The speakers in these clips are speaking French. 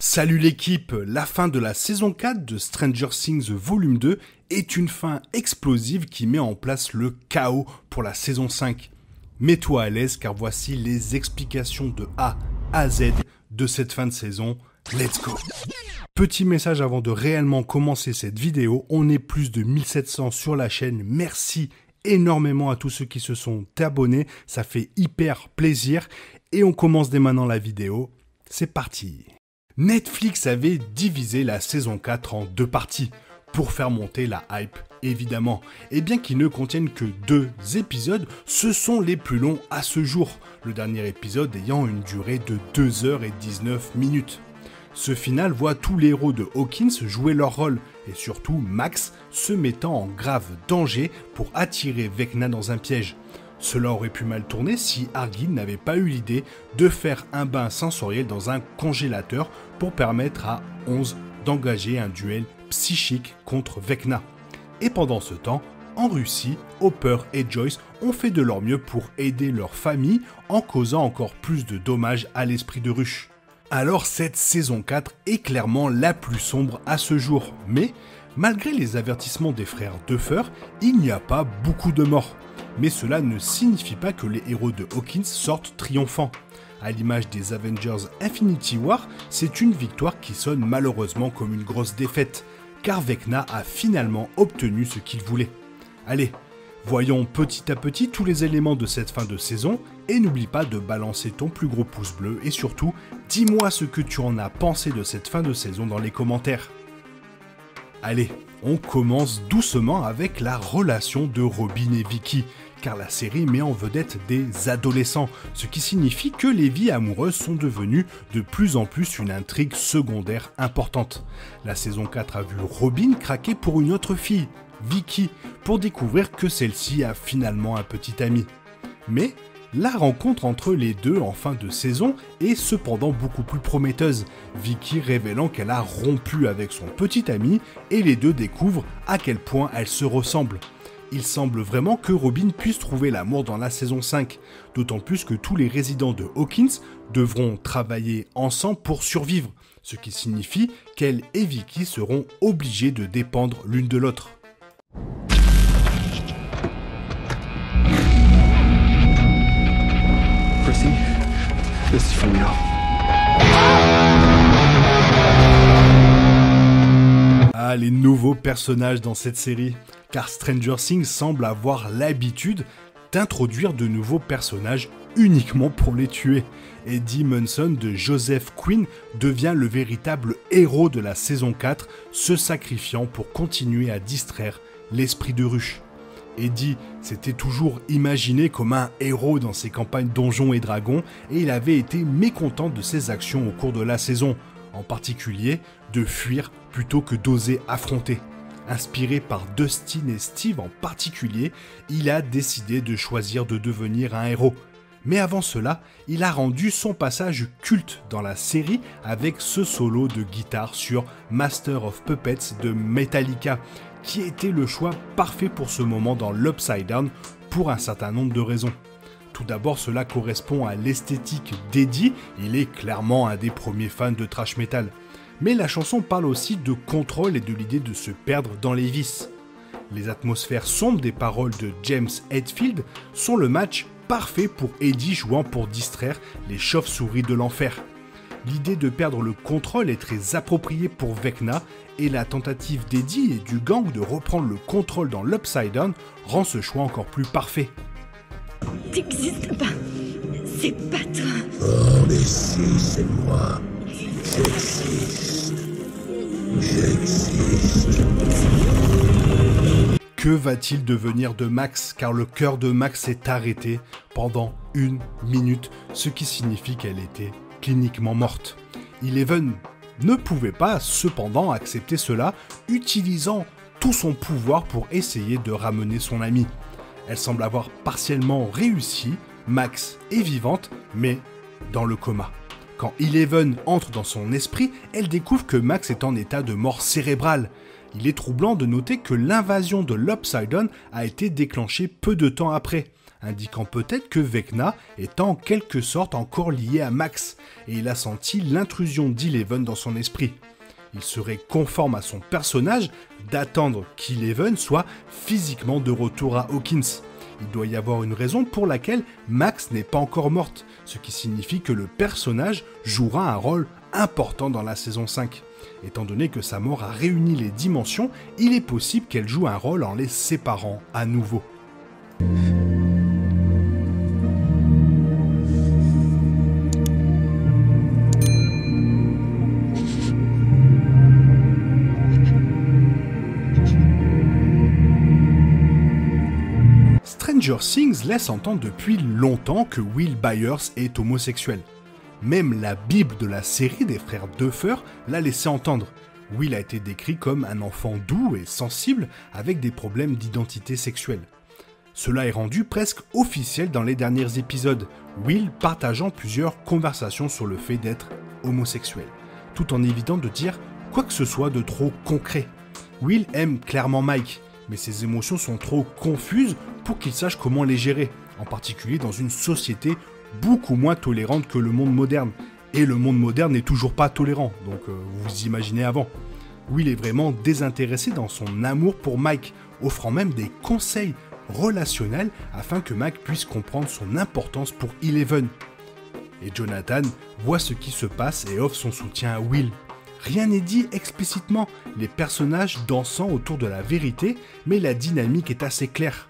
Salut l'équipe, la fin de la saison 4 de Stranger Things Volume 2 est une fin explosive qui met en place le chaos pour la saison 5. Mets-toi à l'aise car voici les explications de A à Z de cette fin de saison. Let's go! Petit message avant de réellement commencer cette vidéo, on est plus de 1700 sur la chaîne, merci énormément à tous ceux qui se sont abonnés, ça fait hyper plaisir et on commence dès maintenant la vidéo, c'est parti! Netflix avait divisé la saison 4 en deux parties, pour faire monter la hype, évidemment. Et bien qu'ils ne contiennent que 2 épisodes, ce sont les plus longs à ce jour, le dernier épisode ayant une durée de 2h19. Ce final voit tous les héros de Hawkins jouer leur rôle, et surtout Max se mettant en grave danger pour attirer Vecna dans un piège. Cela aurait pu mal tourner si Argyll n'avait pas eu l'idée de faire un bain sensoriel dans un congélateur pour permettre à 11 d'engager un duel psychique contre Vecna. Et pendant ce temps, en Russie, Hopper et Joyce ont fait de leur mieux pour aider leur famille en causant encore plus de dommages à l'esprit de ruche. Alors cette saison 4 est clairement la plus sombre à ce jour, mais malgré les avertissements des frères Duffer, il n'y a pas beaucoup de morts. Mais cela ne signifie pas que les héros de Hawkins sortent triomphants. À l'image des Avengers Infinity War, c'est une victoire qui sonne malheureusement comme une grosse défaite, car Vecna a finalement obtenu ce qu'il voulait. Allez, voyons petit à petit tous les éléments de cette fin de saison, et n'oublie pas de balancer ton plus gros pouce bleu, et surtout, dis-moi ce que tu en as pensé de cette fin de saison dans les commentaires. Allez, on commence doucement avec la relation de Robin et Vicki, car la série met en vedette des adolescents, ce qui signifie que les vies amoureuses sont devenues de plus en plus une intrigue secondaire importante. La saison 4 a vu Robin craquer pour une autre fille, Vicki, pour découvrir que celle-ci a finalement un petit ami. Mais la rencontre entre les deux en fin de saison est cependant beaucoup plus prometteuse, Vicki révélant qu'elle a rompu avec son petit ami et les deux découvrent à quel point elles se ressemblent. Il semble vraiment que Robin puisse trouver l'amour dans la saison 5, d'autant plus que tous les résidents de Hawkins devront travailler ensemble pour survivre, ce qui signifie qu'elle et Vicki seront obligées de dépendre l'une de l'autre. This is for you. Ah, les nouveaux personnages dans cette série, car Stranger Things semble avoir l'habitude d'introduire de nouveaux personnages uniquement pour les tuer. Eddie Munson de Joseph Quinn devient le véritable héros de la saison 4, se sacrifiant pour continuer à distraire l'esprit de ruche. Eddie s'était toujours imaginé comme un héros dans ses campagnes Donjons et Dragons et il avait été mécontent de ses actions au cours de la saison, en particulier de fuir plutôt que d'oser affronter. Inspiré par Dustin et Steve en particulier, il a décidé de choisir de devenir un héros. Mais avant cela, il a rendu son passage culte dans la série avec ce solo de guitare sur Master of Puppets de Metallica, qui était le choix parfait pour ce moment dans l'Upside Down pour un certain nombre de raisons. Tout d'abord, cela correspond à l'esthétique d'Eddie, il est clairement un des premiers fans de thrash metal. Mais la chanson parle aussi de contrôle et de l'idée de se perdre dans les vices. Les atmosphères sombres des paroles de James Hetfield sont le match parfait pour Eddie jouant pour distraire les chauves-souris de l'enfer. L'idée de perdre le contrôle est très appropriée pour Vecna et la tentative d'Eddie et du gang de reprendre le contrôle dans l'Upside Down rend ce choix encore plus parfait. T'existes pas, c'est pas toi. Oh, mais si, c'est moi. J'existe. Que va-t-il devenir de Max, car le cœur de Max s'est arrêté pendant 1 minute, ce qui signifie qu'elle était cliniquement morte. Eleven ne pouvait pas cependant accepter cela, utilisant tout son pouvoir pour essayer de ramener son ami. Elle semble avoir partiellement réussi, Max est vivante, mais dans le coma. Quand Eleven entre dans son esprit, elle découvre que Max est en état de mort cérébrale. Il est troublant de noter que l'invasion de l'Upside Down a été déclenchée peu de temps après. indiquant peut-être que Vecna est en quelque sorte encore lié à Max, et il a senti l'intrusion d'Eleven dans son esprit. Il serait conforme à son personnage d'attendre qu'Eleven soit physiquement de retour à Hawkins. Il doit y avoir une raison pour laquelle Max n'est pas encore morte, ce qui signifie que le personnage jouera un rôle important dans la saison 5. Étant donné que sa mort a réuni les dimensions, il est possible qu'elle joue un rôle en les séparant à nouveau. Stranger Things laisse entendre depuis longtemps que Will Byers est homosexuel. Même la Bible de la série des frères Duffer l'a laissé entendre. Will a été décrit comme un enfant doux et sensible avec des problèmes d'identité sexuelle. Cela est rendu presque officiel dans les derniers épisodes, Will partageant plusieurs conversations sur le fait d'être homosexuel, tout en évitant de dire quoi que ce soit de trop concret. Will aime clairement Mike, mais ses émotions sont trop confuses pour qu'il sache comment les gérer, en particulier dans une société beaucoup moins tolérante que le monde moderne. Et le monde moderne n'est toujours pas tolérant, donc vous imaginez avant. Will est vraiment désintéressé dans son amour pour Mike, offrant même des conseils relationnels afin que Mike puisse comprendre son importance pour Eleven. Et Jonathan voit ce qui se passe et offre son soutien à Will. Rien n'est dit explicitement, les personnages dansant autour de la vérité, mais la dynamique est assez claire.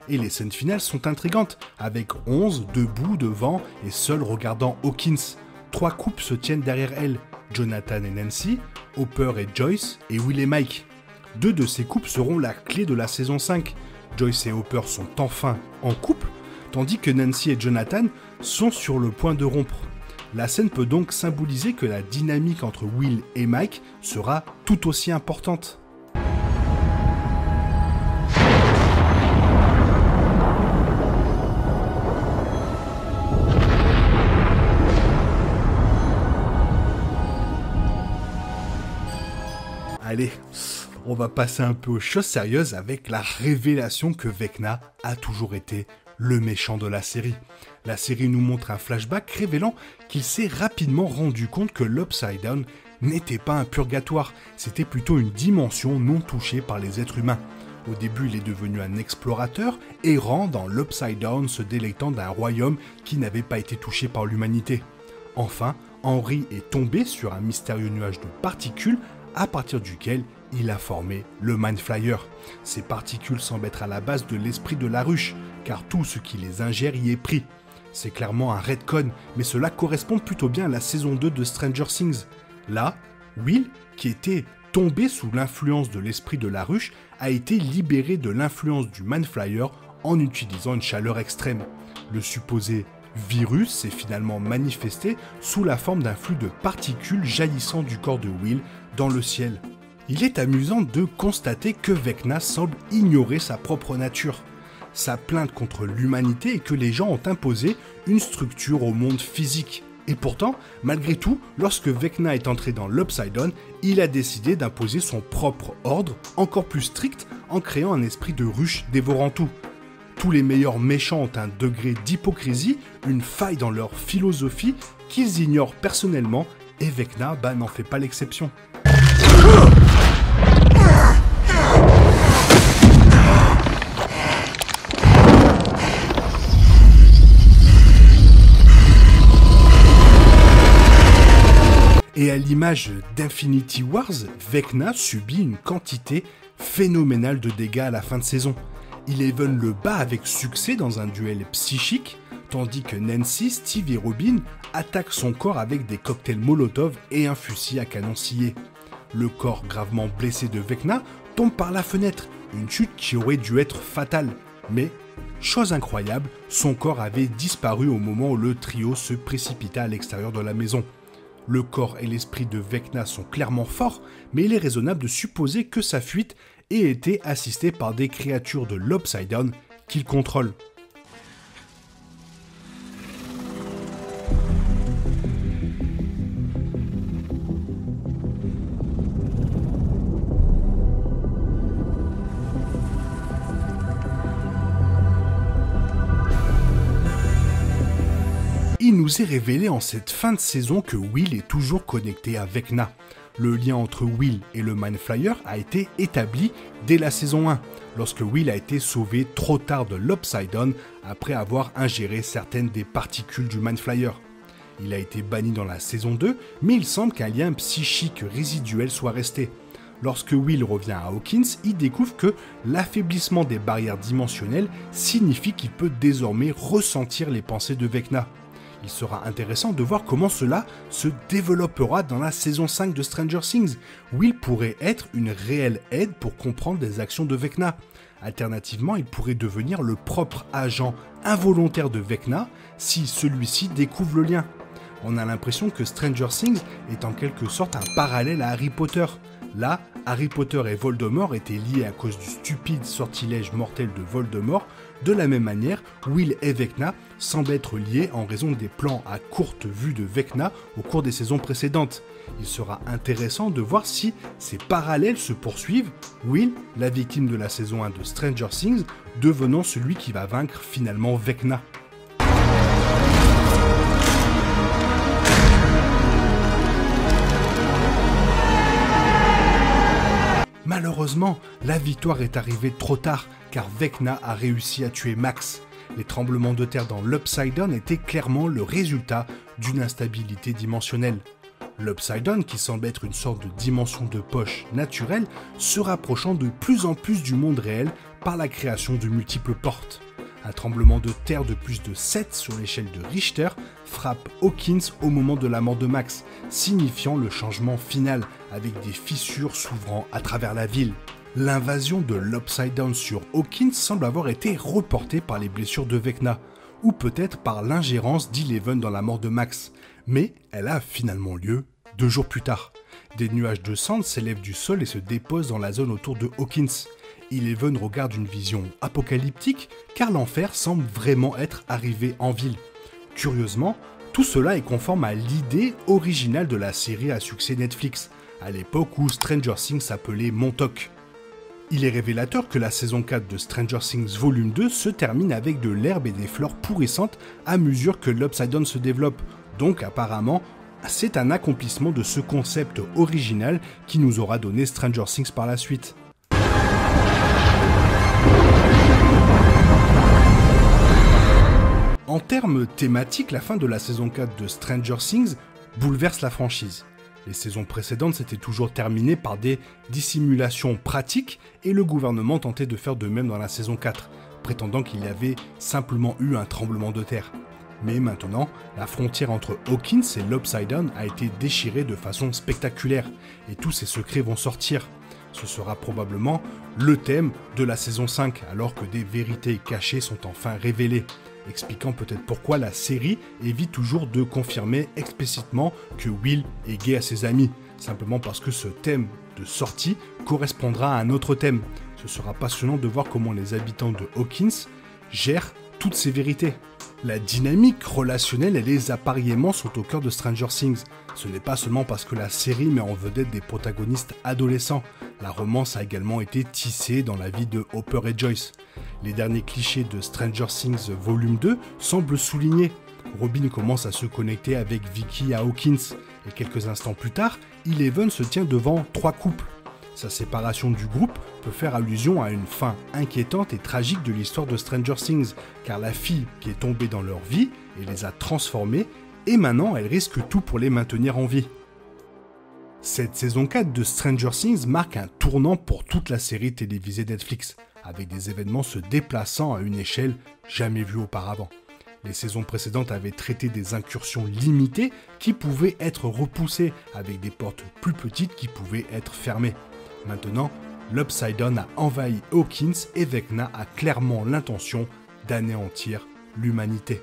Et les scènes finales sont intrigantes, avec 11 debout devant et seul regardant Hawkins. 3 couples se tiennent derrière elle, Jonathan et Nancy, Hopper et Joyce, et Will et Mike. 2 de ces couples seront la clé de la saison 5. Joyce et Hopper sont enfin en couple, tandis que Nancy et Jonathan sont sur le point de rompre. La scène peut donc symboliser que la dynamique entre Will et Mike sera tout aussi importante. Allez, on va passer un peu aux choses sérieuses avec la révélation que Vecna a toujours été le méchant de la série. La série nous montre un flashback révélant qu'il s'est rapidement rendu compte que l'Upside Down n'était pas un purgatoire, c'était plutôt une dimension non touchée par les êtres humains. Au début, il est devenu un explorateur, errant dans l'Upside Down, se délectant d'un royaume qui n'avait pas été touché par l'humanité. Enfin, Henry est tombé sur un mystérieux nuage de particules à partir duquel il a formé le Mind Flyer. Ces particules semblent être à la base de l'esprit de la ruche, car tout ce qui les ingère y est pris. C'est clairement un retcon, mais cela correspond plutôt bien à la saison 2 de Stranger Things. Là, Will, qui était tombé sous l'influence de l'esprit de la ruche, a été libéré de l'influence du Mind Flyer en utilisant une chaleur extrême. Le supposé virus s'est finalement manifesté sous la forme d'un flux de particules jaillissant du corps de Will dans le ciel. Il est amusant de constater que Vecna semble ignorer sa propre nature. Sa plainte contre l'humanité est que les gens ont imposé une structure au monde physique. Et pourtant, malgré tout, lorsque Vecna est entré dans l'Upside Down, il a décidé d'imposer son propre ordre, encore plus strict, en créant un esprit de ruche dévorant tout. Tous les meilleurs méchants ont un degré d'hypocrisie, une faille dans leur philosophie qu'ils ignorent personnellement, et Vecna n'en fait pas l'exception. Et à l'image d'Infinity Wars, Vecna subit une quantité phénoménale de dégâts à la fin de saison. Eleven le bat avec succès dans un duel psychique, tandis que Nancy, Steve et Robin attaquent son corps avec des cocktails Molotov et un fusil à canon scié. Le corps gravement blessé de Vecna tombe par la fenêtre, une chute qui aurait dû être fatale. Mais, chose incroyable, son corps avait disparu au moment où le trio se précipita à l'extérieur de la maison. Le corps et l'esprit de Vecna sont clairement forts, mais il est raisonnable de supposer que sa fuite ait été assistée par des créatures de l'Upside Down qu'il contrôle. nous est révélé en cette fin de saison que Will est toujours connecté à Vecna. Le lien entre Will et le Mind Flayer a été établi dès la saison 1, lorsque Will a été sauvé trop tard de l'Upside Down après avoir ingéré certaines des particules du Mind Flayer. Il a été banni dans la saison 2, mais il semble qu'un lien psychique résiduel soit resté. Lorsque Will revient à Hawkins, il découvre que l'affaiblissement des barrières dimensionnelles signifie qu'il peut désormais ressentir les pensées de Vecna. Il sera intéressant de voir comment cela se développera dans la saison 5 de Stranger Things. Will pourrait être une réelle aide pour comprendre les actions de Vecna. Alternativement, il pourrait devenir le propre agent involontaire de Vecna si celui-ci découvre le lien. On a l'impression que Stranger Things est en quelque sorte un parallèle à Harry Potter. Là, Harry Potter et Voldemort étaient liés à cause du stupide sortilège mortel de Voldemort. De la même manière, Will et Vecna semblent être liés en raison des plans à courte vue de Vecna au cours des saisons précédentes. Il sera intéressant de voir si ces parallèles se poursuivent, Will, la victime de la saison 1 de Stranger Things, devenant celui qui va vaincre finalement Vecna. Malheureusement, la victoire est arrivée trop tard, car Vecna a réussi à tuer Max. Les tremblements de terre dans l'Upside Down étaient clairement le résultat d'une instabilité dimensionnelle. L'Upside Down, qui semble être une sorte de dimension de poche naturelle, se rapprochant de plus en plus du monde réel par la création de multiples portes. Un tremblement de terre de plus de 7 sur l'échelle de Richter frappe Hawkins au moment de la mort de Max, signifiant le changement final avec des fissures s'ouvrant à travers la ville. L'invasion de l'Upside Down sur Hawkins semble avoir été reportée par les blessures de Vecna, ou peut-être par l'ingérence d'Eleven dans la mort de Max, mais elle a finalement lieu 2 jours plus tard. Des nuages de cendres s'élèvent du sol et se déposent dans la zone autour de Hawkins. Eleven regarde une vision apocalyptique car l'enfer semble vraiment être arrivé en ville. Curieusement, tout cela est conforme à l'idée originale de la série à succès Netflix, à l'époque où Stranger Things s'appelait Montauk. Il est révélateur que la saison 4 de Stranger Things Volume 2 se termine avec de l'herbe et des fleurs pourrissantes à mesure que l'Upside Down se développe, donc apparemment c'est un accomplissement de ce concept original qui nous aura donné Stranger Things par la suite. En termes thématiques, la fin de la saison 4 de Stranger Things bouleverse la franchise. Les saisons précédentes s'étaient toujours terminées par des dissimulations pratiques et le gouvernement tentait de faire de même dans la saison 4, prétendant qu'il y avait simplement eu un tremblement de terre. Mais maintenant, la frontière entre Hawkins et l'Upside Down a été déchirée de façon spectaculaire et tous ses secrets vont sortir. Ce sera probablement le thème de la saison 5 alors que des vérités cachées sont enfin révélées, expliquant peut-être pourquoi la série évite toujours de confirmer explicitement que Will est gay à ses amis, simplement parce que ce thème de sortie correspondra à un autre thème. Ce sera passionnant de voir comment les habitants de Hawkins gèrent toutes ces vérités. La dynamique relationnelle et les appariements sont au cœur de Stranger Things. Ce n'est pas seulement parce que la série met en vedette des protagonistes adolescents. La romance a également été tissée dans la vie de Hopper et Joyce. Les derniers clichés de Stranger Things Volume 2 semblent soulignés. Robin commence à se connecter avec Vicky à Hawkins, et quelques instants plus tard, Eleven se tient devant 3 couples. Sa séparation du groupe peut faire allusion à une fin inquiétante et tragique de l'histoire de Stranger Things, car la fille qui est tombée dans leur vie et les a transformés, et maintenant elle risque tout pour les maintenir en vie. Cette saison 4 de Stranger Things marque un tournant pour toute la série télévisée Netflix, avec des événements se déplaçant à une échelle jamais vue auparavant. Les saisons précédentes avaient traité des incursions limitées qui pouvaient être repoussées, avec des portes plus petites qui pouvaient être fermées. Maintenant, l'Upside Down a envahi Hawkins et Vecna a clairement l'intention d'anéantir l'humanité.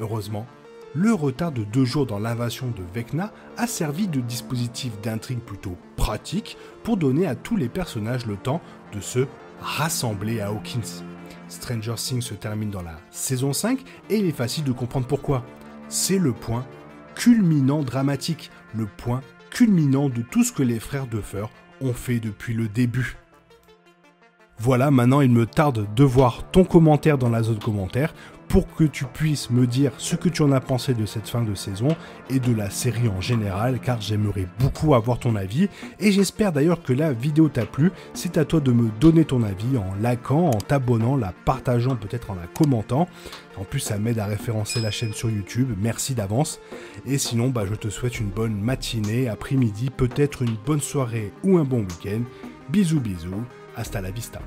Heureusement, le retard de 2 jours dans l'invasion de Vecna a servi de dispositif d'intrigue plutôt pratique pour donner à tous les personnages le temps de se rassembler à Hawkins. Stranger Things se termine dans la saison 5 et il est facile de comprendre pourquoi. C'est le point culminant dramatique, le point culminant de tout ce que les frères Duffer ont fait depuis le début. Voilà, maintenant il me tarde de voir ton commentaire dans la zone commentaire pour que tu puisses me dire ce que tu en as pensé de cette fin de saison et de la série en général, car j'aimerais beaucoup avoir ton avis. Et j'espère d'ailleurs que la vidéo t'a plu. C'est à toi de me donner ton avis en likant, en t'abonnant, la partageant, peut-être en la commentant. En plus, ça m'aide à référencer la chaîne sur YouTube. Merci d'avance. Et sinon, je te souhaite une bonne matinée, après-midi, peut-être une bonne soirée ou un bon week-end. Bisous, bisous. Hasta la vista.